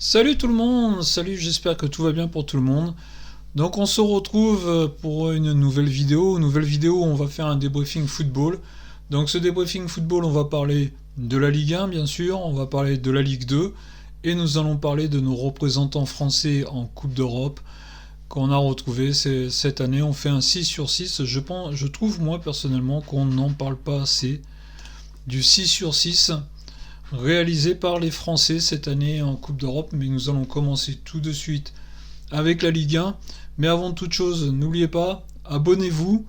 Salut tout le monde, salut, j'espère que tout va bien pour tout le monde. Donc on se retrouve pour une nouvelle vidéo où on va faire un débriefing football. Donc ce débriefing football, on va parler de la Ligue 1 bien sûr, on va parler de la Ligue 2 et nous allons parler de nos représentants français en Coupe d'Europe qu'on a retrouvés cette année. On fait un 6 sur 6. Je trouve moi personnellement qu'on n'en parle pas assez du 6 sur 6 réalisé par les Français cette année en Coupe d'Europe, mais nous allons commencer tout de suite avec la Ligue 1. Mais avant toute chose, n'oubliez pas, abonnez-vous,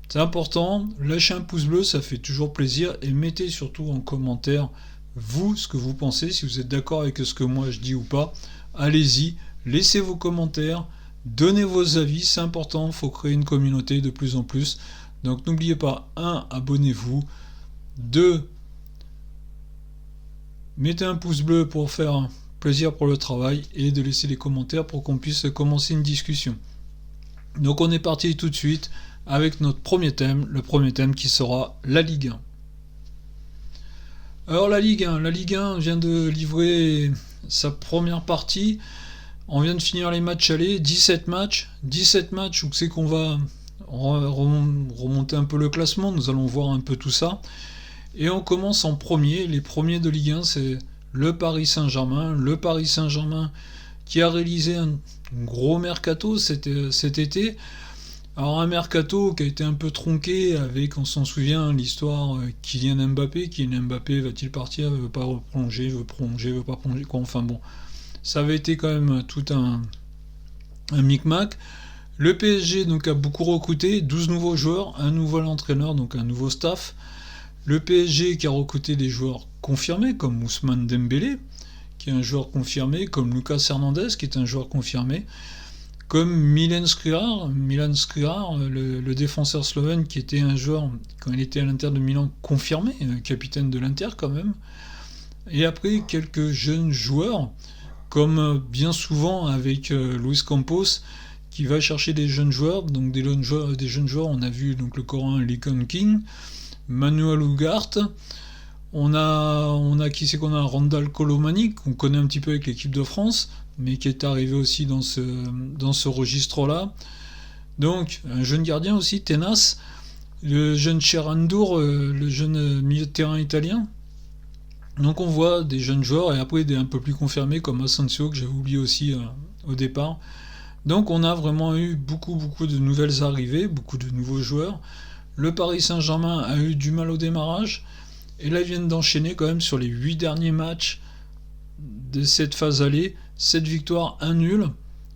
c'est important, lâchez un pouce bleu, ça fait toujours plaisir, et mettez surtout en commentaire, vous, ce que vous pensez, si vous êtes d'accord avec ce que moi je dis ou pas. Allez-y, laissez vos commentaires, donnez vos avis, c'est important, il faut créer une communauté de plus en plus. Donc n'oubliez pas, 1, abonnez-vous, 2, mettez un pouce bleu pour faire plaisir pour le travail et de laisser les commentaires pour qu'on puisse commencer une discussion. Donc on est parti tout de suite avec notre premier thème, le premier thème qui sera la Ligue 1. Alors la Ligue 1 vient de livrer sa première partie. On vient de finir les matchs allés, 17 matchs où c'est qu'on va remonter un peu le classement, nous allons voir un peu tout ça. Et on commence en premier. Les premiers de Ligue 1, c'est le Paris Saint-Germain. Le Paris Saint-Germain qui a réalisé un gros mercato cet été. Alors un mercato qui a été un peu tronqué avec, on s'en souvient, l'histoire Kylian Mbappé. Kylian Mbappé va-t-il partir, veut pas prolonger, veut pas prolonger, quoi. Enfin bon, ça avait été quand même tout un micmac. Le PSG donc a beaucoup recruté, 12 nouveaux joueurs, un nouvel entraîneur, donc un nouveau staff. Le PSG qui a recruté des joueurs confirmés comme Ousmane Dembélé, qui est un joueur confirmé, comme Lucas Hernandez, qui est un joueur confirmé, comme Milan Skriniar, le défenseur slovène, qui était un joueur, quand il était à l'Inter de Milan, confirmé, capitaine de l'Inter quand même. Et après, quelques jeunes joueurs, comme bien souvent avec Luis Campos, qui va chercher des jeunes joueurs. Donc des jeunes joueurs, on a vu donc le Coréen Lee Kun-King, Manuel Ugarte, on a qui c'est qu'on a Randal Colomani, qu'on connaît un petit peu avec l'équipe de France, mais qui est arrivé aussi dans ce registre-là. Donc un jeune gardien aussi, Tenas, le jeune Cherandour, le jeune milieu de terrain italien. Donc on voit des jeunes joueurs et après des un peu plus confirmés comme Asensio, que j'avais oublié aussi au départ. Donc on a vraiment eu beaucoup de nouvelles arrivées, beaucoup de nouveaux joueurs. Le Paris Saint-Germain a eu du mal au démarrage. Et là, ils viennent d'enchaîner quand même sur les 8 derniers matchs de cette phase aller. 7 victoires, 1 nul.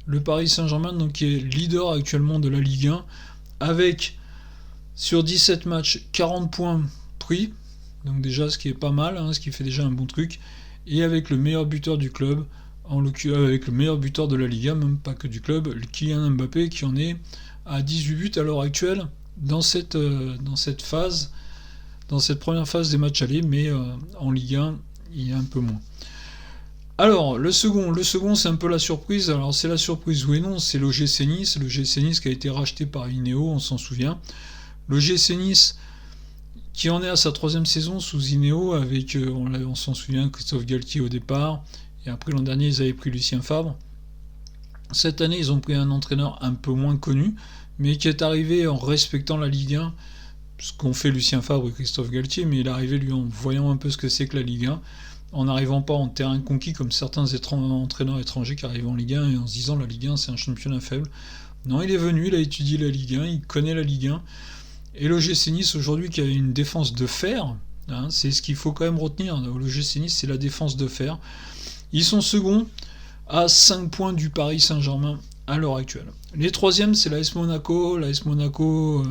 Le Paris Saint-Germain, donc, qui est leader actuellement de la Ligue 1, avec sur 17 matchs, 40 points pris. Donc déjà, ce qui est pas mal, ce qui fait déjà un bon truc. Et avec le meilleur buteur du club, avec le meilleur buteur de la Ligue 1, même pas que du club, Kylian Mbappé, qui en est à 18 buts à l'heure actuelle. Dans cette première phase des matchs allés, mais en Ligue 1, il y a un peu moins. Alors, le second c'est un peu la surprise. Alors, c'est la surprise oui et non, c'est l'OGC Nice. L'OGC Nice qui a été racheté par Ineos, on s'en souvient. L'OGC Nice qui en est à sa 3e saison sous Ineos, avec, on s'en souvient, Christophe Galtier au départ, et après l'an dernier, ils avaient pris Lucien Favre. Cette année, ils ont pris un entraîneur un peu moins connu, mais qui est arrivé en respectant la Ligue 1, ce qu'ont fait Lucien Favre et Christophe Galtier, mais il est arrivé lui en voyant un peu ce que c'est que la Ligue 1, en n'arrivant pas en terrain conquis comme certains entraîneurs étrangers qui arrivent en Ligue 1 et en se disant la Ligue 1 c'est un championnat faible. Non, il est venu, il a étudié la Ligue 1, il connaît la Ligue 1, et l'OGC Nice aujourd'hui qui a une défense de fer, c'est ce qu'il faut quand même retenir, l'OGC Nice c'est la défense de fer. Ils sont seconds à 5 points du Paris Saint-Germain à l'heure actuelle. Les troisièmes, c'est l'AS Monaco. L'AS Monaco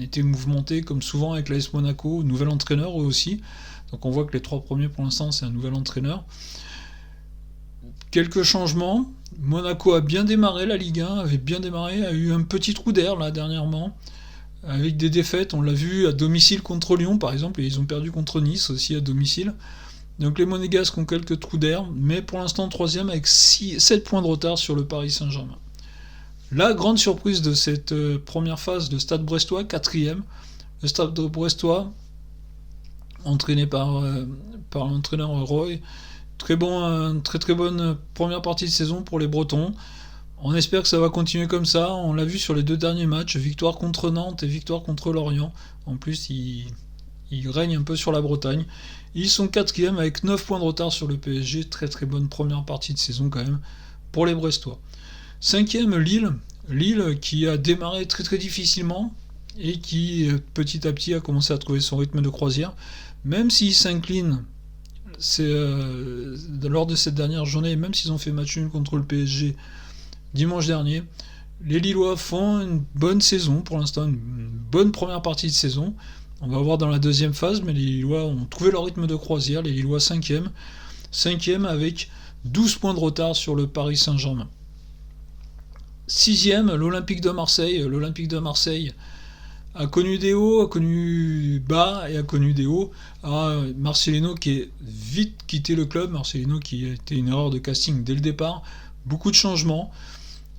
était mouvementé comme souvent avec l'AS Monaco, nouvel entraîneur eux aussi. Donc on voit que les 3 premiers pour l'instant, c'est un nouvel entraîneur. Quelques changements. Monaco a bien démarré la Ligue 1, avait bien démarré, a eu un petit trou d'air là dernièrement, avec des défaites. On l'a vu à domicile contre Lyon par exemple, et ils ont perdu contre Nice aussi à domicile. Donc les Monégasques ont quelques trous d'air, mais pour l'instant 3ème avec 7 points de retard sur le Paris Saint-Germain. La grande surprise de cette première phase, le Stade Brestois, 4ème. Le Stade Brestois, entraîné par l'entraîneur Roy, très très bonne première partie de saison pour les Bretons. On espère que ça va continuer comme ça. On l'a vu sur les 2 derniers matchs, victoire contre Nantes et victoire contre Lorient. En plus, ils règnent un peu sur la Bretagne. Ils sont 4e avec 9 points de retard sur le PSG. Très très bonne première partie de saison quand même pour les Brestois. 5e, Lille. Lille qui a démarré très très difficilement et qui petit à petit a commencé à trouver son rythme de croisière. Même s'ils s'inclinent lors de cette dernière journée, même s'ils ont fait match nul contre le PSG dimanche dernier, les Lillois font une bonne saison pour l'instant, une bonne première partie de saison. On va voir dans la deuxième phase, mais les Lillois ont trouvé leur rythme de croisière. Les Lillois 5e avec 12 points de retard sur le Paris Saint-Germain. 6e, l'Olympique de Marseille. L'Olympique de Marseille a connu des hauts, a connu bas et a connu des hauts. Marcelino qui a vite quitté le club, Marcelino qui a été une erreur de casting dès le départ, beaucoup de changements.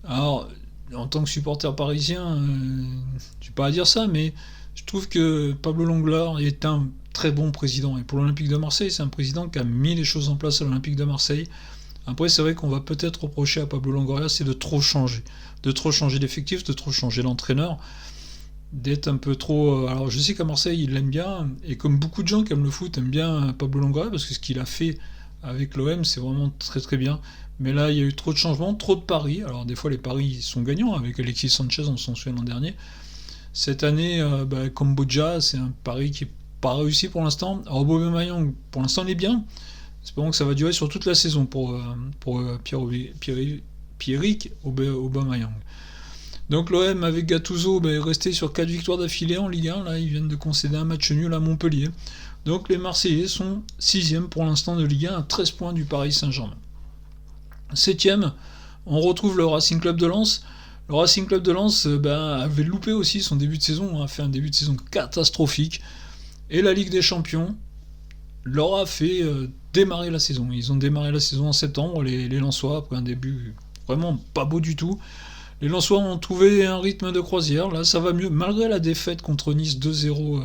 Alors, en tant que supporter parisien, je ne suis pas à dire ça, mais je trouve que Pablo Longoria est un très bon président. Et pour l'Olympique de Marseille, c'est un président qui a mis les choses en place à l'Olympique de Marseille. Après, c'est vrai qu'on va peut-être reprocher à Pablo Longoria, c'est de trop changer d'effectif, de trop changer l'entraîneur, d'être un peu trop... Alors je sais qu'à Marseille, il l'aime bien, et comme beaucoup de gens qui aiment le foot aiment bien Pablo Longoria, parce que ce qu'il a fait avec l'OM, c'est vraiment très très bien. Mais là, il y a eu trop de changements, trop de paris. Alors des fois, les paris sont gagnants, avec Alexis Sanchez, on s'en souvient l'an dernier. Cette année, Cambodia, c'est un pari qui n'est pas réussi pour l'instant. Alors Aubameyang, pour l'instant, il est bien. Espérons que ça va durer sur toute la saison pour Pierre-Emerick Aubameyang. Donc l'OM avec Gattuso est resté sur 4 victoires d'affilée en Ligue 1. Là, ils viennent de concéder un match nul à Montpellier. Donc les Marseillais sont 6e pour l'instant de Ligue 1 à 13 points du Paris Saint-Germain. 7e, on retrouve le Racing Club de Lens. Le Racing Club de Lens avait loupé aussi son début de saison, a fait un début de saison catastrophique. Et la Ligue des Champions leur a fait démarrer la saison. Ils ont démarré la saison en septembre, les Lensois, après un début vraiment pas beau du tout. Les Lensois ont trouvé un rythme de croisière, là ça va mieux, malgré la défaite contre Nice 2-0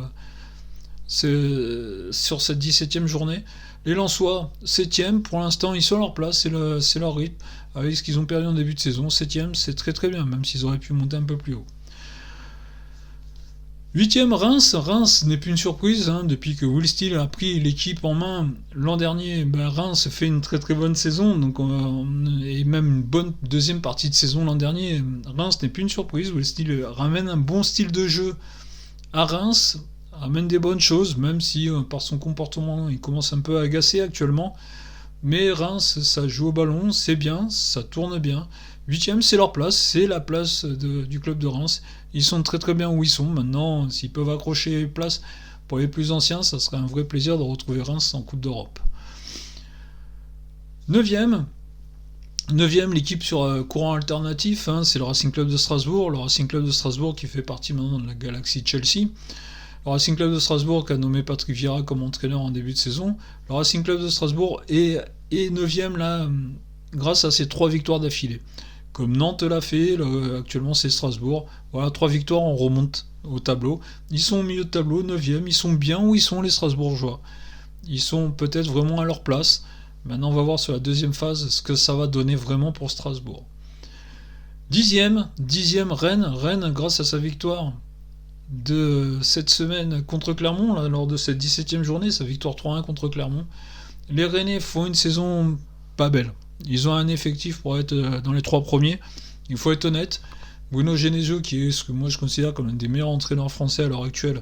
sur cette 17e journée. Les Lensois, 7e, pour l'instant ils sont à leur place, c'est leur rythme, avec ce qu'ils ont perdu en début de saison. 7e, c'est très très bien, même s'ils auraient pu monter un peu plus haut. 8e, Reims n'est plus une surprise, depuis que Will Steele a pris l'équipe en main l'an dernier. Reims fait une très très bonne saison, et même une bonne deuxième partie de saison l'an dernier. Reims n'est plus une surprise, Will Steele ramène un bon style de jeu à Reims, ramène des bonnes choses, même si par son comportement il commence un peu à agacer actuellement. Mais Reims, ça joue au ballon, c'est bien, ça tourne bien. 8e, c'est leur place, c'est la place du club de Reims. Ils sont très très bien où ils sont. Maintenant, s'ils peuvent accrocher place pour les plus anciens, ça serait un vrai plaisir de retrouver Reims en Coupe d'Europe. 9e, l'équipe sur courant alternatif, c'est le Racing Club de Strasbourg. Le Racing Club de Strasbourg qui fait partie maintenant de la galaxie Chelsea. Le Racing Club de Strasbourg qui a nommé Patrick Vieira comme entraîneur en début de saison. Le Racing Club de Strasbourg est 9e là, grâce à ses 3 victoires d'affilée. Comme Nantes l'a fait, actuellement c'est Strasbourg. Voilà, 3 victoires, on remonte au tableau. Ils sont au milieu de tableau, 9e, ils sont bien où ils sont les Strasbourgeois. Ils sont peut-être vraiment à leur place. Maintenant on va voir sur la deuxième phase ce que ça va donner vraiment pour Strasbourg. 10e, Rennes, grâce à sa victoire de cette semaine contre Clermont, là, lors de cette 17e journée, sa victoire 3-1 contre Clermont. Les Rennais font une saison pas belle. Ils ont un effectif pour être dans les 3 premiers. Il faut être honnête. Bruno Genesio, qui est ce que moi je considère comme l'un des meilleurs entraîneurs français à l'heure actuelle,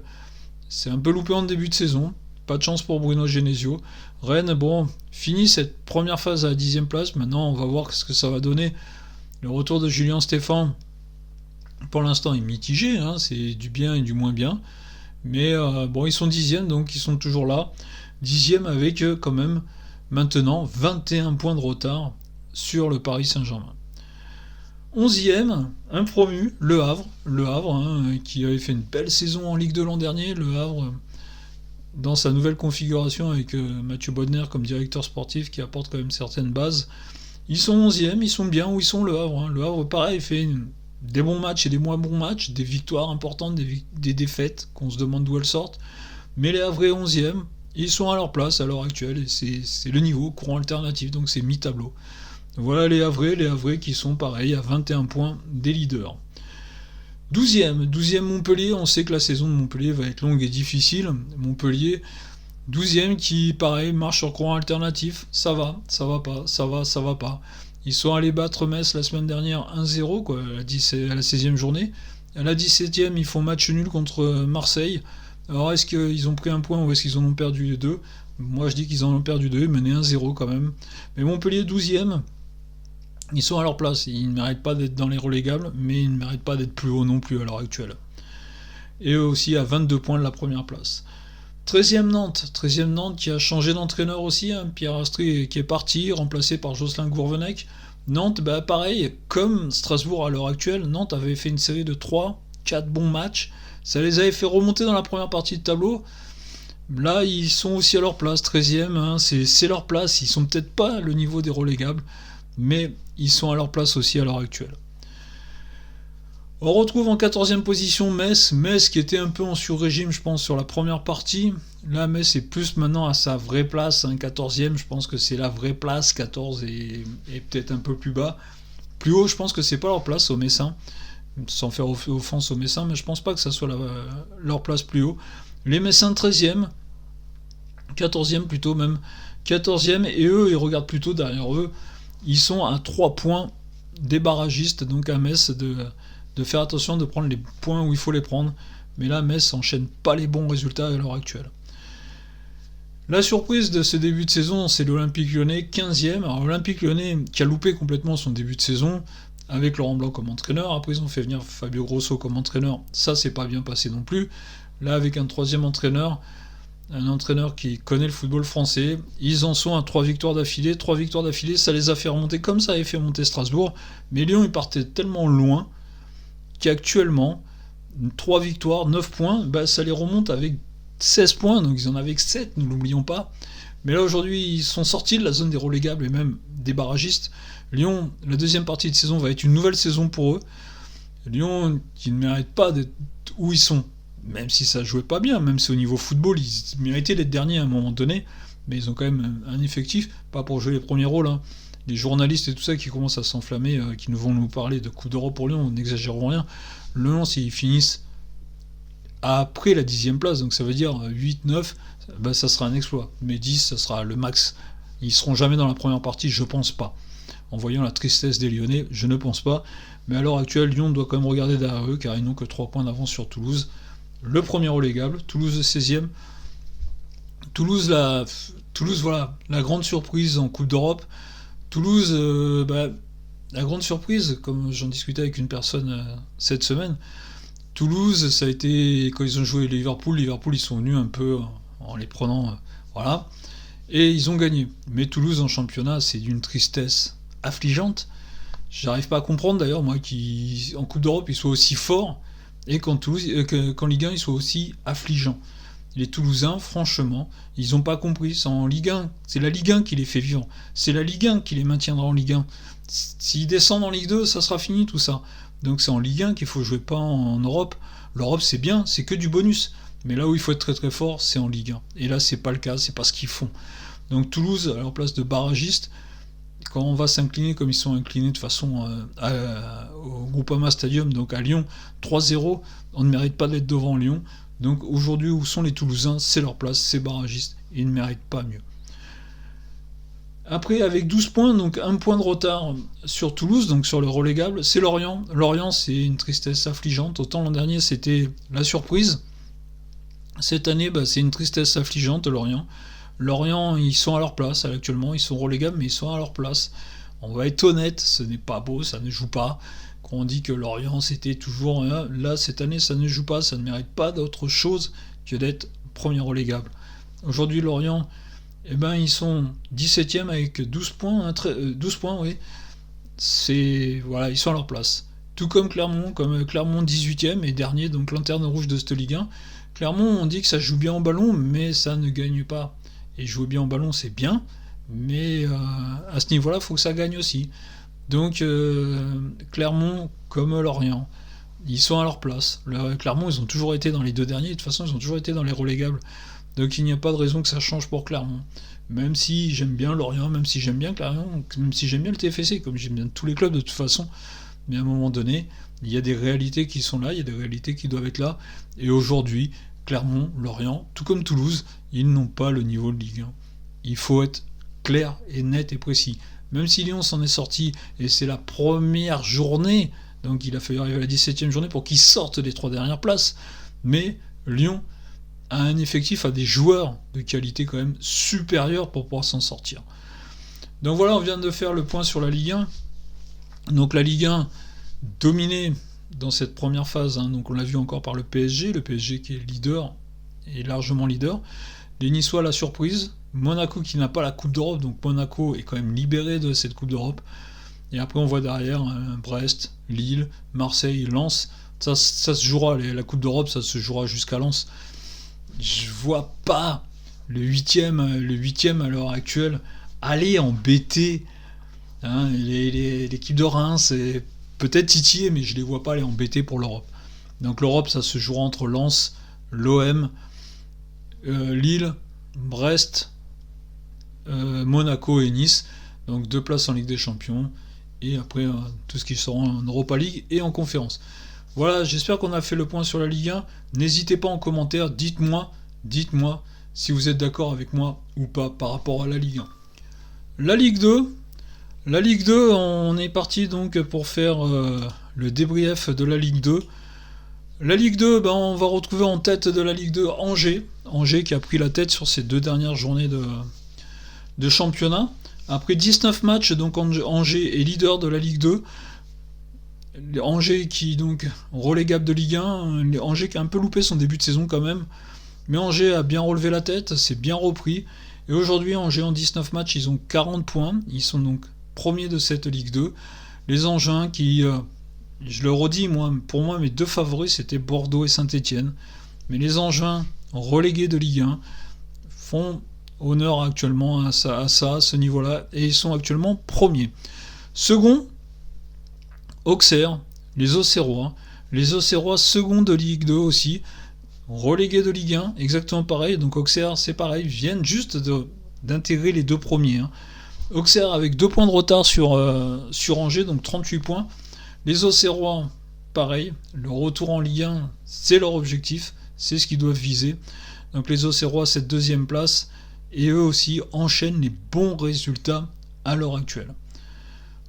c'est un peu loupé en début de saison. Pas de chance pour Bruno Genesio. Rennes, finit cette première phase à la 10e place. Maintenant, on va voir ce que ça va donner. Le retour de Julien Stéphan, pour l'instant, est mitigé. C'est du bien et du moins bien. Mais ils sont 10e, donc ils sont toujours là. 10e avec quand même maintenant 21 points de retard sur le Paris Saint-Germain. 11e, un promu, Le Havre, qui avait fait une belle saison en Ligue 2 l'an dernier. Le Havre, dans sa nouvelle configuration avec Mathieu Bodner comme directeur sportif qui apporte quand même certaines bases. Ils sont 11e, ils sont bien où ils sont, Le Havre. Le Havre, pareil, fait des bons matchs et des moins bons matchs, des victoires importantes, des défaites qu'on se demande d'où elles sortent. Mais les Havrais 11e, Ils sont à leur place à l'heure actuelle, et c'est le niveau courant alternatif, donc c'est mi-tableau. Voilà les Havrais qui sont pareils à 21 points des leaders. 12e Montpellier, on sait que la saison de Montpellier va être longue et difficile. Montpellier, 12e qui, pareil, marche sur courant alternatif. Ça va pas, ça va pas. Ils sont allés battre Metz la semaine dernière 1-0, quoi, à la 16e journée. À la 17e, ils font match nul contre Marseille. Alors, est-ce qu'ils ont pris un point ou est-ce qu'ils en ont perdu 2 ? Moi, je dis qu'ils en ont perdu 2, menés 1-0 quand même. Mais Montpellier, 12e, ils sont à leur place. Ils ne méritent pas d'être dans les relégables, mais ils ne méritent pas d'être plus haut non plus à l'heure actuelle. Et eux aussi à 22 points de la première place. 13e Nantes qui a changé d'entraîneur aussi, hein. Pierre Astry qui est parti, remplacé par Jocelyn Gourvenec. Nantes, pareil, comme Strasbourg à l'heure actuelle, Nantes avait fait une série de 3-4 bons matchs. Ça les avait fait remonter dans la première partie de tableau. Là, ils sont aussi à leur place, 13e, hein, c'est leur place. Ils sont peut-être pas à le niveau des relégables, mais ils sont à leur place aussi à l'heure actuelle. On retrouve en 14e position Metz qui était un peu en sur-régime, je pense, sur la première partie. Là, Metz est plus maintenant à sa vraie place, hein, 14e, je pense que c'est la vraie place, 14 et peut-être un peu plus bas. Plus haut, je pense que c'est pas leur place aux Messins, sans faire offense aux Messins, mais je pense pas que ça soit leur place plus haut. Les Messins 13e, 14e plutôt même, 14e, et eux, ils regardent plutôt derrière eux. Ils sont à 3 points des barragistes, donc à Metz, de faire attention de prendre les points où il faut les prendre. Mais là, Metz n'enchaîne pas les bons résultats à l'heure actuelle. La surprise de ce début de saison, c'est l'Olympique Lyonnais, 15e. Alors l'Olympique Lyonnais qui a loupé complètement son début de saison, avec Laurent Blanc comme entraîneur. Après, ils ont fait venir Fabio Grosso comme entraîneur. Ça, c'est pas bien passé non plus. Là, avec un troisième entraîneur, un entraîneur qui connaît le football français, ils en sont à 3 victoires d'affilée. 3 victoires d'affilée, ça les a fait remonter comme ça avait fait monter Strasbourg. Mais Lyon, ils partaient tellement loin qu'actuellement, 3 victoires, 9 points, ça les remonte avec 16 points, donc ils en avaient que 7, ne l'oublions pas. Mais là aujourd'hui, ils sont sortis de la zone des relégables et même des barragistes. Lyon, la deuxième partie de saison va être une nouvelle saison pour eux. Lyon, qui ne mérite pas d'être où ils sont, même si ça jouait pas bien, même si au niveau football, ils méritaient d'être derniers à un moment donné, mais ils ont quand même un effectif, pas pour jouer les premiers rôles, hein. Les journalistes et tout ça qui commencent à s'enflammer, qui vont nous parler de Coupe d'Europe pour Lyon, n'exagérons rien. Lyon, s'ils finissent après la 10e place, donc ça veut dire 8-9, ça sera un exploit. Mais 10, ça sera le max. Ils seront jamais dans la première partie, je pense pas. En voyant la tristesse des Lyonnais, je ne pense pas. Mais à l'heure actuelle, Lyon doit quand même regarder derrière eux, car ils n'ont que 3 points d'avance sur Toulouse. Le premier relégable, Toulouse 16e. Toulouse, voilà, la grande surprise en Coupe d'Europe. Toulouse, la grande surprise, comme j'en discutais avec une personne cette semaine, Toulouse, ça a été, quand ils ont joué Liverpool, ils sont venus un peu en les prenant, voilà, et ils ont gagné. Mais Toulouse en championnat, c'est d'une tristesse affligeante. J'arrive pas à comprendre d'ailleurs, moi, qu'en Coupe d'Europe, ils soient aussi forts, et qu'en Ligue 1, ils soient aussi affligeants. Les Toulousains, franchement, ils n'ont pas compris. C'est en Ligue 1. C'est la Ligue 1 qui les fait vivre. C'est la Ligue 1 qui les maintiendra en Ligue 1. S'ils descendent en Ligue 2, ça sera fini tout ça. Donc c'est en Ligue 1 qu'il faut jouer, pas en Europe. L'Europe, c'est bien, c'est que du bonus. Mais là où il faut être très très fort, c'est en Ligue 1. Et là, c'est pas le cas, c'est pas ce qu'ils font. Donc Toulouse, à leur place de barragiste, quand on va s'incliner comme ils sont inclinés de façon au Groupama Stadium, donc à Lyon, 3-0, on ne mérite pas d'être devant Lyon. Donc aujourd'hui, où sont les Toulousains ? C'est leur place, c'est barragiste, ils ne méritent pas mieux. Après, avec 12 points, donc 1 point de retard sur Toulouse, donc sur le relégable, c'est Lorient. Lorient, c'est une tristesse affligeante. Autant l'an dernier, c'était la surprise. Cette année, c'est une tristesse affligeante, Lorient. Lorient, ils sont à leur place actuellement, ils sont relégables, mais ils sont à leur place. On va être honnête, ce n'est pas beau, ça ne joue pas. Quand on dit que Lorient c'était toujours là, cette année ça ne joue pas, ça ne mérite pas d'autre chose que d'être premier relégable. Aujourd'hui Lorient, ils sont 17e avec 12 points, 12 points, oui. Voilà, ils sont à leur place. Tout comme Clermont 18e et dernier, donc lanterne rouge de cette Ligue 1. Clermont, on dit que ça joue bien en ballon, mais ça ne gagne pas. Et jouer bien en ballon, c'est bien, mais à ce niveau-là, il faut que ça gagne aussi. Donc Clermont comme Lorient, ils sont à leur place. Clermont, ils ont toujours été dans les 2 derniers, de toute façon ils ont toujours été dans les relégables. Donc il n'y a pas de raison que ça change pour Clermont. Même si j'aime bien Lorient, même si j'aime bien Clermont, même si j'aime bien le TFC, comme j'aime bien tous les clubs de toute façon, mais à un moment donné, il y a des réalités qui sont là, il y a des réalités qui doivent être là. Et aujourd'hui, Clermont, Lorient, tout comme Toulouse, ils n'ont pas le niveau de Ligue 1. Il faut être clair et net et précis. Même si Lyon s'en est sorti, et c'est la première journée, donc il a fallu arriver à la 17e journée pour qu'ils sortent des 3 dernières places, mais Lyon a un effectif, a des joueurs de qualité quand même supérieure pour pouvoir s'en sortir. Donc voilà, on vient de faire le point sur la Ligue 1. Donc la Ligue 1 dominée dans cette première phase, donc on l'a vu encore par le PSG qui est leader, et largement leader. Les Niçois, la surprise. Monaco qui n'a pas la Coupe d'Europe, donc Monaco est quand même libéré de cette Coupe d'Europe. Et après on voit derrière Brest, Lille, Marseille, Lens. Ça se jouera, la Coupe d'Europe, ça se jouera jusqu'à Lens. Je vois pas le 8e à l'heure actuelle aller embêter l'équipe de Reims, et peut-être titiller, mais je les vois pas aller embêter pour l'Europe. Donc l'Europe, ça se jouera entre Lens, l'OM, Lille, Brest, Monaco et Nice. Donc 2 places en Ligue des Champions, et après tout ce qui sera en Europa League et en conférence. Voilà, j'espère qu'on a fait le point sur la Ligue 1. N'hésitez pas en commentaire, dites-moi si vous êtes d'accord avec moi ou pas par rapport à la Ligue 1. La Ligue 2, on est parti donc pour faire le débrief de la Ligue 2. La Ligue 2, on va retrouver en tête de la Ligue 2 Angers. Angers qui a pris la tête sur ces 2 dernières journées de championnat. Après 19 matchs, donc Angers est leader de la Ligue 2. Angers qui donc relégable de Ligue 1. Angers qui a un peu loupé son début de saison quand même. Mais Angers a bien relevé la tête, c'est bien repris. Et aujourd'hui, Angers en 19 matchs, ils ont 40 points. Ils sont donc premiers de cette Ligue 2. Les Angevins qui, je le redis, pour moi, mes 2 favoris, c'était Bordeaux et Saint-Etienne. Mais les Angevins, relégués de Ligue 1, font honneur actuellement à ce niveau-là. Et ils sont actuellement premiers. Second, Auxerre, les Auxerrois. Les Auxerrois, second de Ligue 2 aussi. Relégués de Ligue 1, exactement pareil. Donc Auxerre, c'est pareil, viennent juste d'intégrer les 2 premiers. Auxerre avec 2 points de retard sur Angers, donc 38 points. Les Auxerrois, pareil, le retour en Ligue 1, c'est leur objectif, c'est ce qu'ils doivent viser. Donc les Auxerrois, cette 2e place, et eux aussi enchaînent les bons résultats à l'heure actuelle.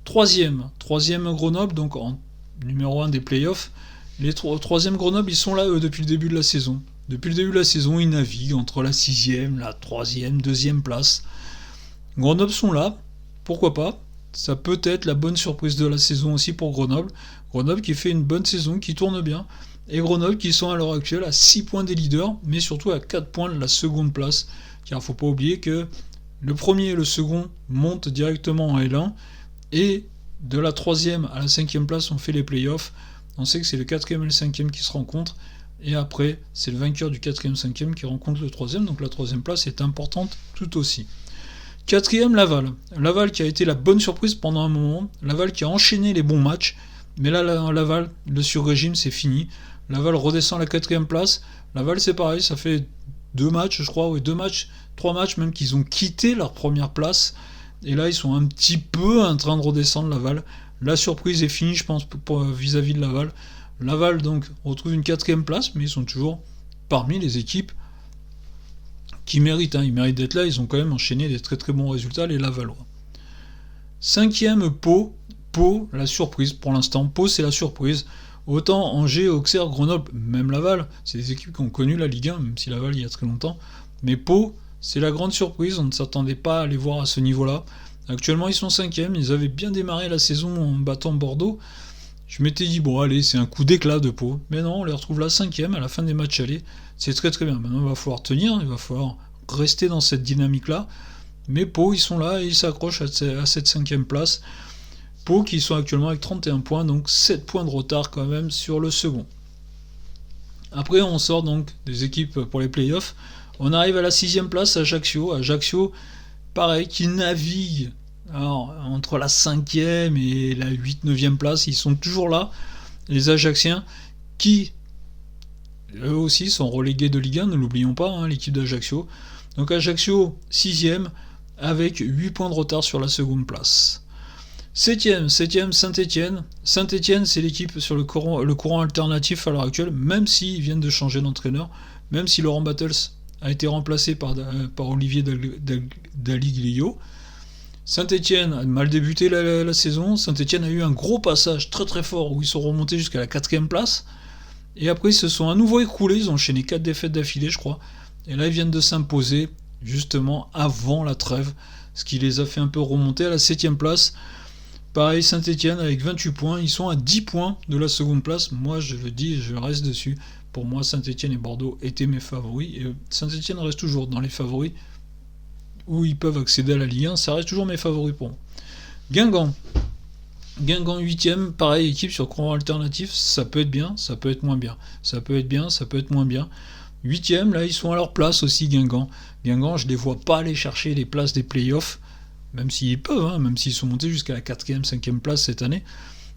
Troisième Grenoble, donc en numéro 1 des playoffs. Les 3e Grenoble, ils sont là eux depuis le début de la saison. Depuis le début de la saison, ils naviguent entre la 6e, la 3e, 2e place. Grenoble sont là, pourquoi pas. Ça peut être la bonne surprise de la saison aussi pour Grenoble. Grenoble qui fait une bonne saison, qui tourne bien. Et Grenoble qui sont à l'heure actuelle à 6 points des leaders, mais surtout à 4 points de la 2e place. Car il ne faut pas oublier que le premier et le second montent directement en L1. Et de la 3e à la 5e place, on fait les playoffs. On sait que c'est le 4e et le 5e qui se rencontrent. Et après, c'est le vainqueur du 4e et 5e qui rencontre le 3e. Donc la 3e place est importante tout aussi. 4e, Laval. Laval qui a été la bonne surprise pendant un moment. Laval qui a enchaîné les bons matchs. Mais là, Laval, le sur-régime, c'est fini. Laval redescend à la 4e place. Laval, c'est pareil, ça fait 2 matchs, je crois. 3 matchs même qu'ils ont quitté leur première place. Et là, ils sont un petit peu en train de redescendre, Laval. La surprise est finie, je pense, vis-à-vis de Laval. Laval, donc, retrouve une 4e place, mais ils sont toujours parmi les équipes qui méritent. Ils méritent d'être là, ils ont quand même enchaîné des très très bons résultats, les Lavallois. 5e, Pau. Pau, la surprise pour l'instant. Pau, c'est la surprise. Autant Angers, Auxerre, Grenoble, même Laval, c'est des équipes qui ont connu la Ligue 1, même si Laval il y a très longtemps. Mais Pau, c'est la grande surprise, on ne s'attendait pas à les voir à ce niveau-là. Actuellement, ils sont 5e, ils avaient bien démarré la saison en battant Bordeaux. Je m'étais dit, bon, allez, c'est un coup d'éclat de Pau. Mais non, on les retrouve là 5e à la fin des matchs allés. C'est très très bien. Maintenant, il va falloir tenir, il va falloir rester dans cette dynamique-là. Mais Pau, ils sont là et ils s'accrochent à cette 5e place. Pau qui sont actuellement avec 31 points, donc 7 points de retard quand même sur le second. Après, on sort donc des équipes pour les playoffs. On arrive à la 6e place, Ajaccio. Ajaccio, pareil, qui navigue entre la 5e et la 8e, 9e place. Ils sont toujours là, les Ajacciens, qui, eux aussi sont relégués de Ligue 1, ne l'oublions pas, hein, l'équipe d'Ajaccio. Donc Ajaccio, 6ème, avec 8 points de retard sur la seconde place. 7ème, Saint-Etienne. Saint-Etienne, c'est l'équipe sur le courant alternatif à l'heure actuelle, même s'ils viennent de changer d'entraîneur, même si Laurent Battles a été remplacé par Olivier Daliglio. Saint-Etienne a mal débuté la saison. Saint-Etienne a eu un gros passage très très fort où ils sont remontés jusqu'à la 4ème place. Et après, ils se sont à nouveau écroulés. Ils ont enchaîné 4 défaites d'affilée, je crois. Et là, ils viennent de s'imposer justement avant la trêve, ce qui les a fait un peu remonter à la 7ème place. Pareil, Saint-Etienne avec 28 points. Ils sont à 10 points de la seconde place. Moi, je le dis, je reste dessus. Pour moi, Saint-Etienne et Bordeaux étaient mes favoris. Et Saint-Etienne reste toujours dans les favoris où ils peuvent accéder à la Ligue 1. Ça reste toujours mes favoris pour moi. Guingamp 8ème, pareil, équipe sur courant alternatif. Ça peut être bien, ça peut être moins bien. Ça peut être bien, ça peut être moins bien. 8ème, là, ils sont à leur place aussi, Guingamp. Guingamp, je les vois pas aller chercher les places des playoffs, même s'ils peuvent, hein, même s'ils sont montés jusqu'à la 4ème, 5ème place cette année.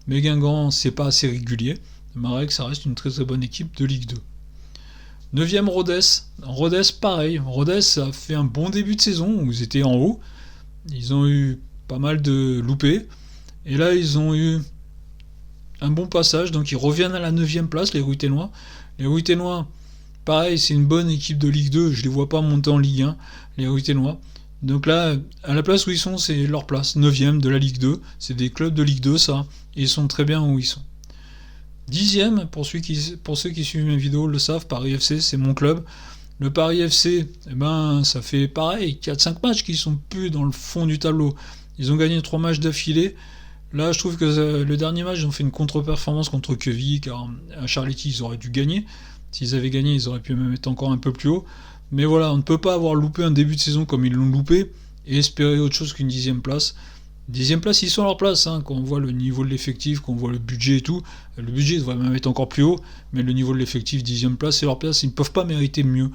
Mais Guingamp, c'est pas assez régulier. Marek, ça reste une très très bonne équipe de Ligue 2. 9ème, Rodez. Rodez, pareil. Rodez a fait un bon début de saison où ils étaient en haut. Ils ont eu pas mal de loupés. Et là, ils ont eu un bon passage. Donc, ils reviennent à la 9ème place, les Ruténois. Les Ruténois, pareil, c'est une bonne équipe de Ligue 2. Je les vois pas monter en Ligue 1, les Ruténois. Donc là, à la place où ils sont, c'est leur place. 9ème de la Ligue 2. C'est des clubs de Ligue 2, ça. Et ils sont très bien où ils sont. 10ème, pour ceux qui suivent mes vidéos le savent, Paris FC, c'est mon club. Le Paris FC, ça fait pareil, 4-5 matchs qu'ils sont plus dans le fond du tableau. Ils ont gagné 3 matchs d'affilée. Là, je trouve que le dernier match, ils ont fait une contre-performance contre Queville, car à Charletti, ils auraient dû gagner. S'ils avaient gagné, ils auraient pu même être encore un peu plus haut. Mais voilà, on ne peut pas avoir loupé un début de saison comme ils l'ont loupé et espérer autre chose qu'une 10ème place. 10ème place, ils sont à leur place, hein, quand on voit le niveau de l'effectif, quand on voit le budget et tout. Le budget devrait même être encore plus haut, mais le niveau de l'effectif, 10ème place, c'est leur place, ils ne peuvent pas mériter mieux.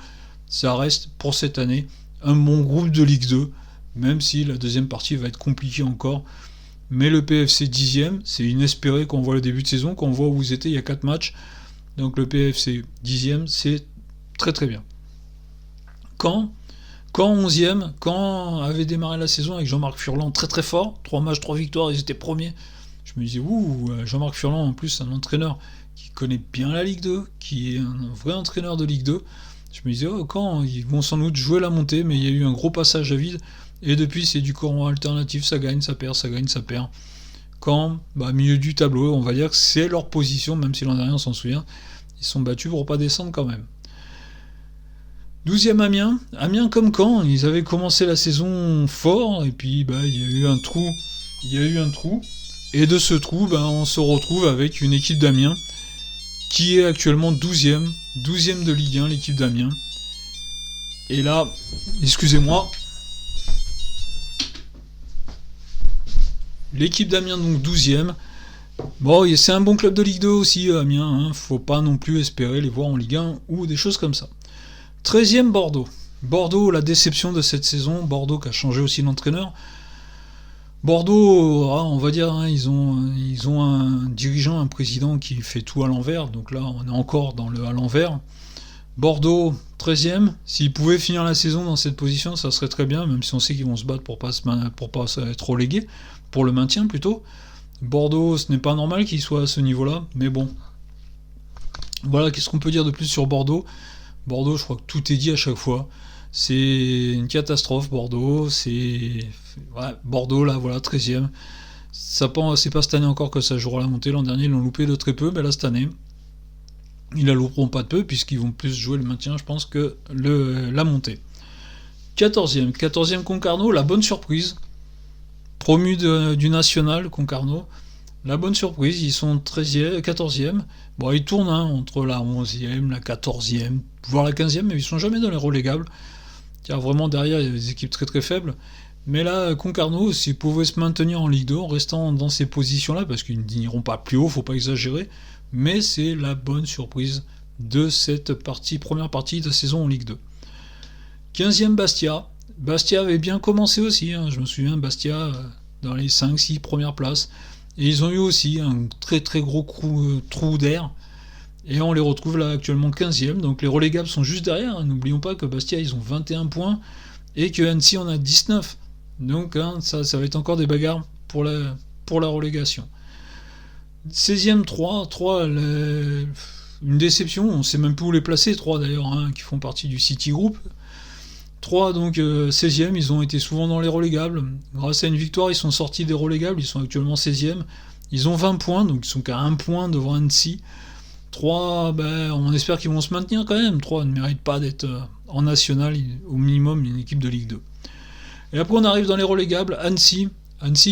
Ça reste, pour cette année, un bon groupe de Ligue 2, même si la deuxième partie va être compliquée encore. Mais le PFC 10ème, c'est inespéré quand on voit le début de saison, quand on voit où ils étaient il y a 4 matchs. Donc le PFC 10ème, c'est très très bien. Quand 11ème, quand avait démarré la saison avec Jean-Marc Furlan très très fort, 3 matchs, 3 victoires, ils étaient premiers. Je me disais, Jean-Marc Furlan en plus, un entraîneur qui connaît bien la Ligue 2, qui est un vrai entraîneur de Ligue 2. Je me disais, quand ils vont sans doute jouer la montée, mais il y a eu un gros passage à vide, et depuis c'est du courant alternatif, ça gagne, ça perd, ça gagne, ça perd. Quand, milieu du tableau, on va dire que c'est leur position, même si l'an dernier on s'en souvient, ils sont battus pour pas descendre quand même. 12ème Amiens, Amiens comme Caen, ils avaient commencé la saison fort, et puis il y a eu un trou, et de ce trou, on se retrouve avec une équipe d'Amiens, qui est actuellement 12ème de Ligue 1, l'équipe d'Amiens. Et là, excusez-moi, l'équipe d'Amiens donc 12ème, bon, c'est un bon club de Ligue 2 aussi, Amiens, hein, faut pas non plus espérer les voir en Ligue 1, ou des choses comme ça. 13ème Bordeaux. Bordeaux, la déception de cette saison. Bordeaux qui a changé aussi d'entraîneur. Bordeaux, on va dire, hein, ils ont un dirigeant, un président qui fait tout à l'envers. Donc là, on est encore dans le à l'envers. Bordeaux, 13ème. S'ils pouvaient finir la saison dans cette position, ça serait très bien, même si on sait qu'ils vont se battre pour pas être relégués, pour le maintien plutôt. Bordeaux, ce n'est pas normal qu'ils soient à ce niveau-là, mais bon. Voilà, qu'est-ce qu'on peut dire de plus sur Bordeaux ? Bordeaux, je crois que tout est dit à chaque fois. C'est une catastrophe, Bordeaux. Bordeaux, là, voilà, 13ème. C'est pas cette année encore que ça jouera la montée. L'an dernier, ils l'ont loupé de très peu, mais là, cette année, ils la louperont pas de peu, puisqu'ils vont plus jouer le maintien, je pense, que la montée. 14ème Concarneau, la bonne surprise. Promu du national, Concarneau. La bonne surprise, ils sont 14ème. Bon, ils tournent entre la 11ème, la 14ème, voire la 15ème, mais ils sont jamais dans les relégables. Car vraiment derrière, il y a des équipes très très faibles. Mais là, Concarneau, s'ils pouvaient se maintenir en Ligue 2 en restant dans ces positions-là, parce qu'ils n'iront pas plus haut, faut pas exagérer, mais c'est la bonne surprise de cette première partie de saison en Ligue 2. 15ème Bastia. Bastia avait bien commencé aussi, je me souviens, Bastia dans les 5-6 premières places. Et ils ont eu aussi un très très gros trou d'air. Et on les retrouve là actuellement 15e. Donc les relégables sont juste derrière. N'oublions pas que Bastia, ils ont 21 points et que Annecy en a 19. Donc ça va être encore des bagarres pour la relégation. 16e, 3 une déception. On ne sait même plus où les placer. 3 d'ailleurs, qui font partie du City Group. 3, donc 16e, ils ont été souvent dans les relégables. Grâce à une victoire, ils sont sortis des relégables. Ils sont actuellement 16e. Ils ont 20 points, donc ils sont qu'à 1 point devant Annecy. 3, on espère qu'ils vont se maintenir quand même. 3 ne méritent pas d'être en national, au minimum une équipe de Ligue 2. Et après on arrive dans les relégables, Annecy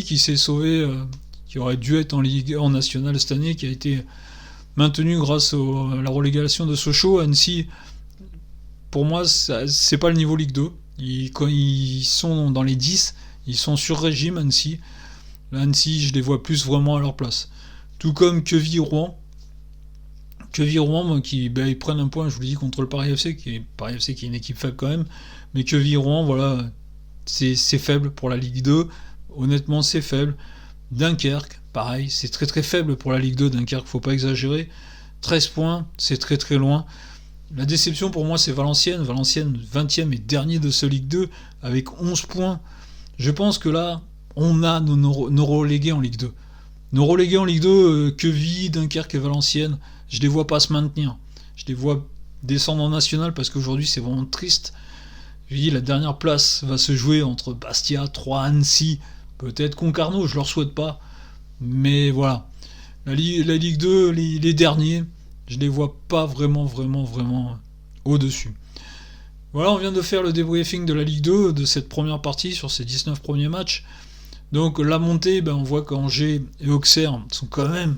qui s'est sauvé, qui aurait dû être en national cette année, qui a été maintenu grâce à la relégation de Sochaux. Annecy, pour moi, c'est pas le niveau Ligue 2. Quand ils sont dans les 10, ils sont sur régime Annecy. Annecy, je les vois plus vraiment à leur place. Tout comme Queville-Rouen, ils prennent un point, je vous l'ai dit, contre le Paris FC, qui est une équipe faible quand même, mais Queville-Rouen, voilà, c'est faible pour la Ligue 2, honnêtement c'est faible. Dunkerque, pareil, c'est très très faible pour la Ligue 2, Dunkerque, faut pas exagérer. 13 points, c'est très très loin. La déception pour moi c'est Valenciennes, 20e et dernier de ce Ligue 2, avec 11 points. Je pense que là, on a nos relégués en Ligue 2. Nos relégués en Ligue 2, Queville, Dunkerque et Valenciennes, je les vois pas se maintenir. Je les vois descendre en national parce qu'aujourd'hui c'est vraiment triste. Je dis, la dernière place va se jouer entre Bastia, 3, Annecy, peut-être Concarneau, je leur souhaite pas. Mais voilà. La Ligue 2, les derniers, je les vois pas vraiment au-dessus. Voilà, on vient de faire le débriefing de la Ligue 2, de cette première partie sur ces 19 premiers matchs. Donc la montée, on voit qu'Angers et Auxerre sont quand même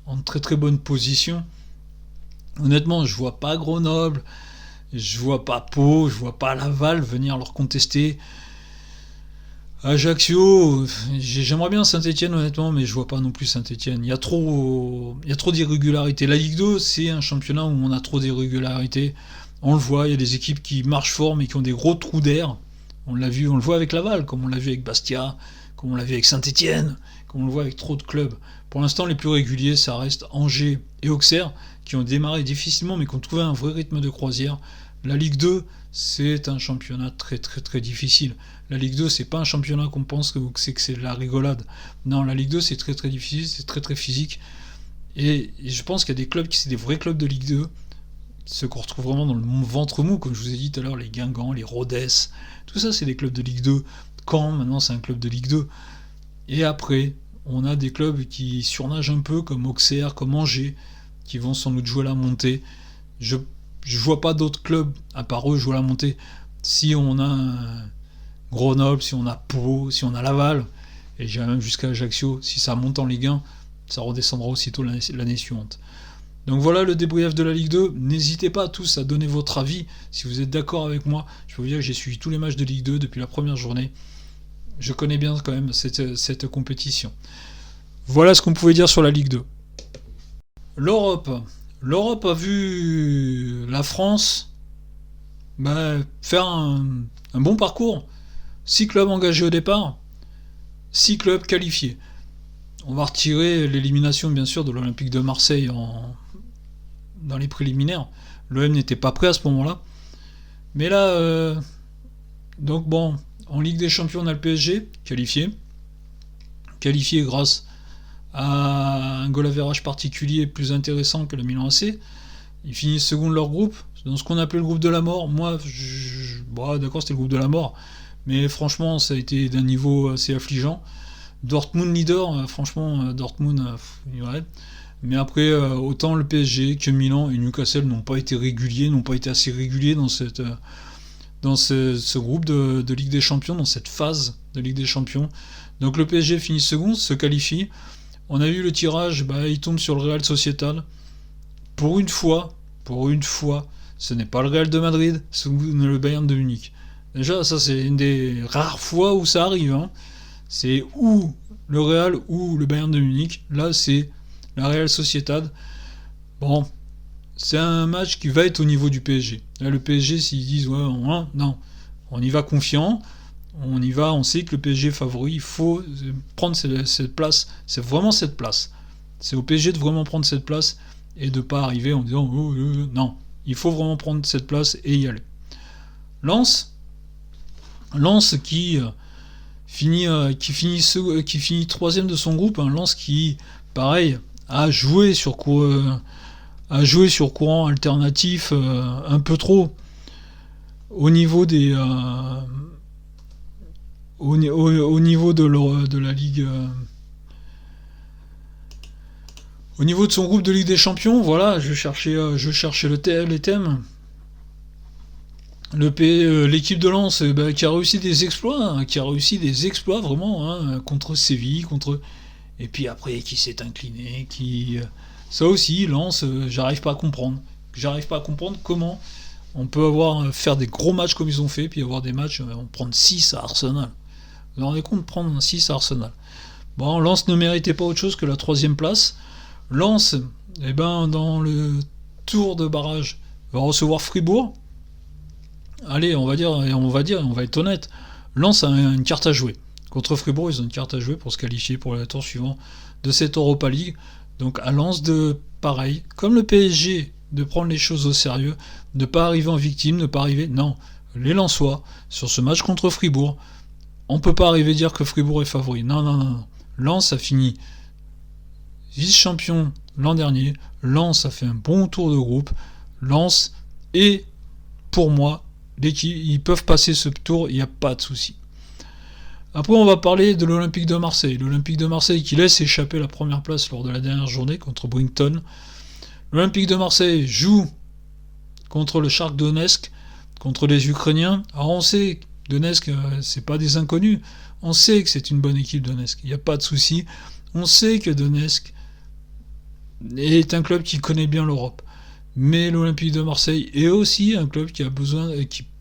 en très très bonne position. Honnêtement, je vois pas Grenoble, je vois pas Pau, je vois pas Laval venir leur contester. Ajaccio, j'aimerais bien Saint-Etienne honnêtement, mais je vois pas non plus Saint-Etienne. Il y a trop d'irrégularités. La Ligue 2, c'est un championnat où on a trop d'irrégularités. On le voit, il y a des équipes qui marchent fort mais qui ont des gros trous d'air. On le voit avec Laval, comme on l'a vu avec Bastia, comme on l'a vu avec Saint-Etienne, comme on le voit avec trop de clubs. Pour l'instant, les plus réguliers, ça reste Angers et Auxerre, qui ont démarré difficilement, mais qui ont trouvé un vrai rythme de croisière. La Ligue 2, c'est un championnat très très très difficile. La Ligue 2, c'est pas un championnat qu'on pense que c'est de la rigolade. Non, la Ligue 2, c'est très très difficile, c'est très très physique. Et je pense qu'il y a des clubs qui sont des vrais clubs de Ligue 2, ceux qu'on retrouve vraiment dans le ventre mou, comme je vous ai dit tout à l'heure, les Guingamp, les Rodez, tout ça c'est des clubs de Ligue 2. Caen, maintenant c'est un club de Ligue 2. Et après, on a des clubs qui surnagent un peu, comme Auxerre, comme Angers, qui vont sans doute jouer la montée. Je vois pas d'autres clubs, à part eux, jouer la montée. Si on a Grenoble, si on a Pau, si on a Laval, et j'irai même jusqu'à Ajaccio, si ça monte en Ligue 1, ça redescendra aussitôt l'année suivante. Donc voilà le débrief de la Ligue 2. N'hésitez pas tous à donner votre avis. Si vous êtes d'accord avec moi, je peux vous dire que j'ai suivi tous les matchs de Ligue 2 depuis la première journée. Je connais bien quand même cette compétition. Voilà ce qu'on pouvait dire sur la Ligue 2. L'Europe a vu la France faire un bon parcours. 6 clubs engagés au départ, 6 clubs qualifiés. On va retirer l'élimination bien sûr de l'Olympique de Marseille dans les préliminaires. L'OM n'était pas prêt à ce moment-là. Mais là, donc bon, en Ligue des Champions, on a le PSG, qualifié grâce à un goal average particulier plus intéressant que le Milan AC. Ils finissent second de leur groupe, dans ce qu'on appelait le groupe de la mort. Moi, d'accord, c'était le groupe de la mort, mais franchement, ça a été d'un niveau assez affligeant. Dortmund leader, franchement, Dortmund, ouais. Mais après, autant le PSG que Milan et Newcastle n'ont pas été assez réguliers dans ce groupe de Ligue des Champions, dans cette phase de Ligue des Champions. Donc le PSG finit second, se qualifie. On a vu le tirage, il tombe sur le Real Sociedad. Pour une fois, ce n'est pas le Real de Madrid, c'est le Bayern de Munich. Déjà, ça c'est une des rares fois où ça arrive. C'est ou le Real ou le Bayern de Munich. Là, c'est la Real Sociedad. Bon, c'est un match qui va être au niveau du PSG. Là, le PSG, s'ils disent non, on y va confiant, on sait que le PSG est favori, il faut prendre cette place. C'est vraiment cette place. C'est au PSG de vraiment prendre cette place et de pas arriver en disant non, il faut vraiment prendre cette place et y aller. Lens qui finit troisième de son groupe, un Lens qui, pareil, a joué sur courant alternatif un peu trop au niveau des au niveau de la Ligue au niveau de son groupe de Ligue des Champions. Voilà, je cherchais les thèmes. L'équipe de Lens qui a réussi des exploits, vraiment contre Séville, et puis après qui s'est incliné, ça aussi Lens, j'arrive pas à comprendre comment on peut faire des gros matchs comme ils ont fait, puis avoir des matchs, on prend 6 à Arsenal. Vous vous rendez compte de prendre un 6 à Arsenal? Bon, Lens ne méritait pas autre chose que la 3ème place. Lens, dans le tour de barrage, va recevoir Fribourg. Allez, on va être honnête, Lens a une carte à jouer. Contre Fribourg, ils ont une carte à jouer pour se qualifier pour le tour suivant de cette Europa League. Donc à Lens pareil, comme le PSG, de prendre les choses au sérieux, ne pas arriver en victime, non, les Lensois, sur ce match contre Fribourg, on peut pas arriver à dire que Fribourg est favori. Non. Lens a fini vice-champion l'an dernier, Lens a fait un bon tour de groupe, Lens est, pour moi, l'équipe, ils peuvent passer ce tour, il n'y a pas de souci. Après, on va parler de l'Olympique de Marseille. L'Olympique de Marseille qui laisse échapper la première place lors de la dernière journée contre Brighton. L'Olympique de Marseille joue contre le Shakhtar Donetsk, contre les Ukrainiens. Alors on sait que Donetsk, c'est pas des inconnus. On sait que c'est une bonne équipe Donetsk, il n'y a pas de souci. On sait que Donetsk est un club qui connaît bien l'Europe. Mais l'Olympique de Marseille est aussi un club qui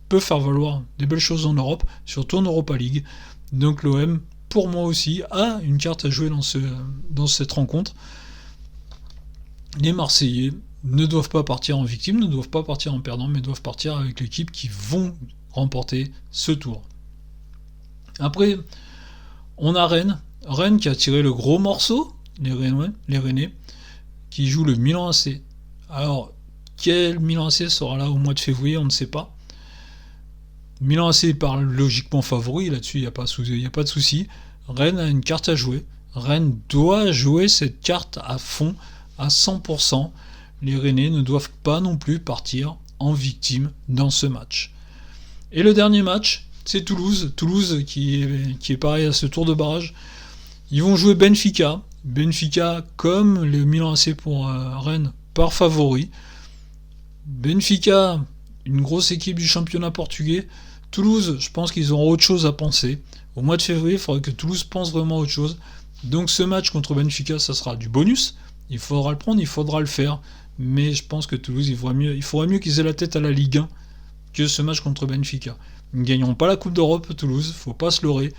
peut faire valoir des belles choses en Europe, surtout en Europa League. Donc l'OM, pour moi aussi, a une carte à jouer dans cette rencontre. Les Marseillais ne doivent pas partir en victime, ne doivent pas partir en perdant, mais doivent partir avec l'équipe qui vont remporter ce tour. Après, on a Rennes qui a tiré le gros morceau, les Rennais, qui jouent le Milan AC. Alors, quel Milan AC sera là au mois de février, on ne sait pas. Milan AC parle logiquement favori, là-dessus il n'y a pas de souci. Rennes a une carte à jouer. Rennes doit jouer cette carte à fond, à 100%. Les Rennais ne doivent pas non plus partir en victime dans ce match. Et le dernier match, c'est Toulouse. Toulouse qui est pareil à ce tour de barrage. Ils vont jouer Benfica. Benfica, comme le Milan AC pour Rennes, par favori. Benfica, une grosse équipe du championnat portugais. Toulouse, je pense qu'ils auront autre chose à penser. Au mois de février, il faudrait que Toulouse pense vraiment à autre chose. Donc ce match contre Benfica, ça sera du bonus. Il faudra le prendre, il faudra le faire. Mais je pense que Toulouse, il faudrait mieux qu'ils aient la tête à la Ligue 1 que ce match contre Benfica. Ils ne gagneront pas la Coupe d'Europe, Toulouse, faut pas se leurrer,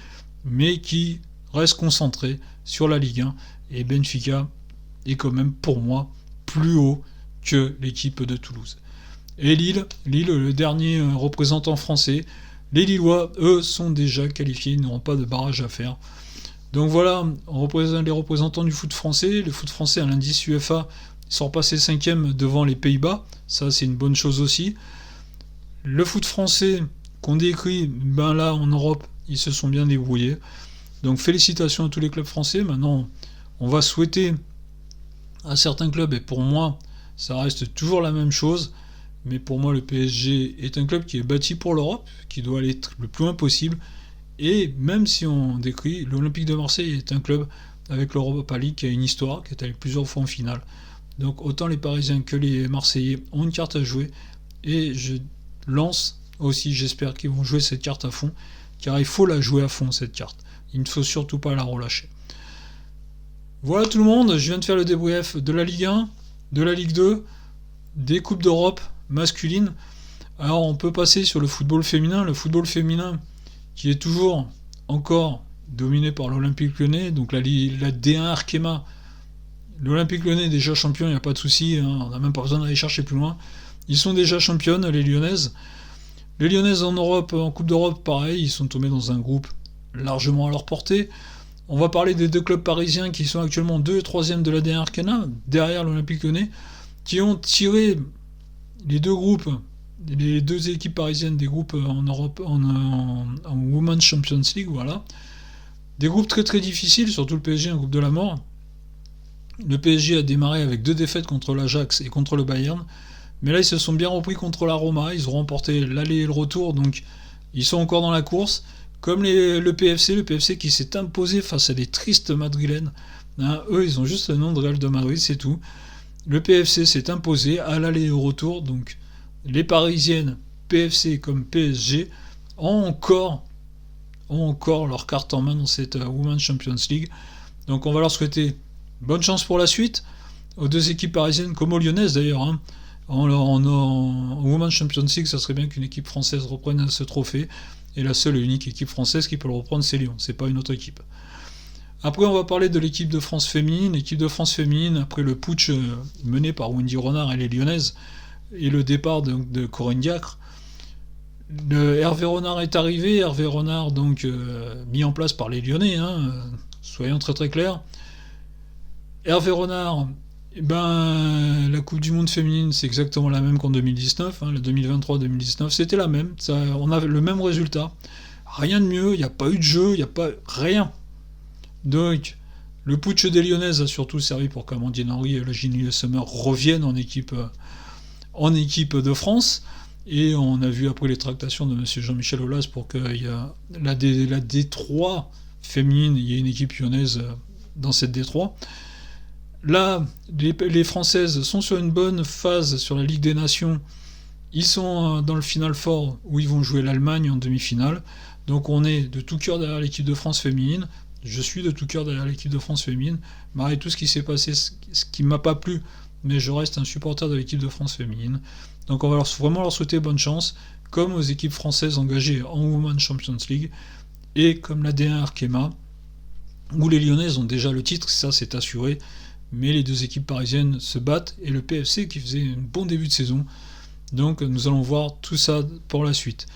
mais qui restent concentrés sur la Ligue 1. Et Benfica est quand même, pour moi, plus haut que l'équipe de Toulouse. Et Lille, le dernier représentant français, les Lillois, eux, sont déjà qualifiés, ils n'auront pas de barrage à faire. Donc voilà, les représentants du foot français. Le foot français, à l'indice UEFA, ils sont repassés 5e devant les Pays-Bas. Ça, c'est une bonne chose aussi. Le foot français qu'on décrit, là, en Europe, ils se sont bien débrouillés. Donc félicitations à tous les clubs français. Maintenant, on va souhaiter à certains clubs, et pour moi, ça reste toujours la même chose, mais pour moi, le PSG est un club qui est bâti pour l'Europe, qui doit aller le plus loin possible. Et même si on décrit, l'Olympique de Marseille est un club avec l'Europa League qui a une histoire, qui est allé plusieurs fois en finale. Donc autant les Parisiens que les Marseillais ont une carte à jouer. Et je lance aussi, j'espère qu'ils vont jouer cette carte à fond, car il faut la jouer à fond, cette carte. Il ne faut surtout pas la relâcher. Voilà tout le monde, je viens de faire le débrief de la Ligue 1, de la Ligue 2, des Coupes d'Europe masculines. Alors on peut passer sur le football féminin. Le football féminin qui est toujours encore dominé par l'Olympique Lyonnais, donc la D1 Arkema. L'Olympique Lyonnais est déjà champion, il n'y a pas de souci, on n'a même pas besoin d'aller chercher plus loin. Ils sont déjà championnes, les Lyonnaises. Les Lyonnaises en Europe, en Coupe d'Europe, pareil, ils sont tombés dans un groupe largement à leur portée. On va parler des deux clubs parisiens qui sont actuellement 2 et 3e de la D1 Arkema, derrière l'Olympique Lyonnais. qui ont tiré les deux groupes, les deux équipes parisiennes des groupes en Europe, en Women's Champions League, voilà. Des groupes très très difficiles, surtout le PSG, un groupe de la mort. Le PSG a démarré avec 2 défaites contre l'Ajax et contre le Bayern. Mais là, ils se sont bien repris contre la Roma. Ils ont remporté l'aller et le retour, donc ils sont encore dans la course. Comme le PFC qui s'est imposé face à des tristes madrilènes. Hein, eux, ils ont juste le nom de Real de Madrid, c'est tout. Le PFC s'est imposé à l'aller et au retour, donc les Parisiennes, PFC comme PSG, ont encore leur carte en main dans cette Women's Champions League. Donc on va leur souhaiter bonne chance pour la suite, aux deux équipes parisiennes comme aux lyonnaises d'ailleurs. Hein. En Women's Champions League, ça serait bien qu'une équipe française reprenne ce trophée, et la seule et unique équipe française qui peut le reprendre, c'est Lyon, c'est pas une autre équipe. Après, on va parler de l'équipe de France féminine. L'équipe de France féminine, après le putsch mené par Wendy Renard et les Lyonnaises, et le départ de Corinne Diacre, Hervé Renard est arrivé. Hervé Renard, donc, mis en place par les Lyonnais, hein, soyons très très clairs. Hervé Renard, la Coupe du Monde féminine, c'est exactement la même qu'en 2019. Hein, le 2023-2019, c'était la même. On avait le même résultat. Rien de mieux, il n'y a pas eu de jeu, il n'y a pas rien. Donc, le putsch des Lyonnaises a surtout servi pour qu'Amandine Henry et Virginie Sommer reviennent en équipe de France. Et on a vu après les tractations de M. Jean-Michel Aulas pour que la D3 féminine, il y ait une équipe lyonnaise dans cette D3. Là, les Françaises sont sur une bonne phase sur la Ligue des Nations. Ils sont dans le Final Four où ils vont jouer l'Allemagne en demi-finale. Donc on est de tout cœur derrière l'équipe de France féminine. Je suis de tout cœur derrière l'équipe de France féminine. Malgré tout ce qui s'est passé, ce qui ne m'a pas plu, mais je reste un supporter de l'équipe de France féminine. Donc on va vraiment leur souhaiter bonne chance, comme aux équipes françaises engagées en Women's Champions League, et comme la D1 Arkema, où les Lyonnaises ont déjà le titre, ça c'est assuré, mais les deux équipes parisiennes se battent, et le PFC qui faisait un bon début de saison. Donc nous allons voir tout ça pour la suite.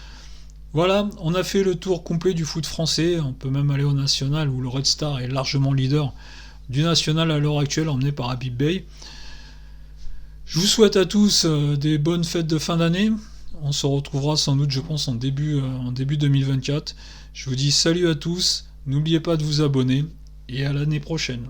Voilà, on a fait le tour complet du foot français. On peut même aller au national où le Red Star est largement leader du national à l'heure actuelle, emmené par Habib Bey. Je vous souhaite à tous des bonnes fêtes de fin d'année. On se retrouvera sans doute, je pense, en début 2024. Je vous dis salut à tous, n'oubliez pas de vous abonner et à l'année prochaine.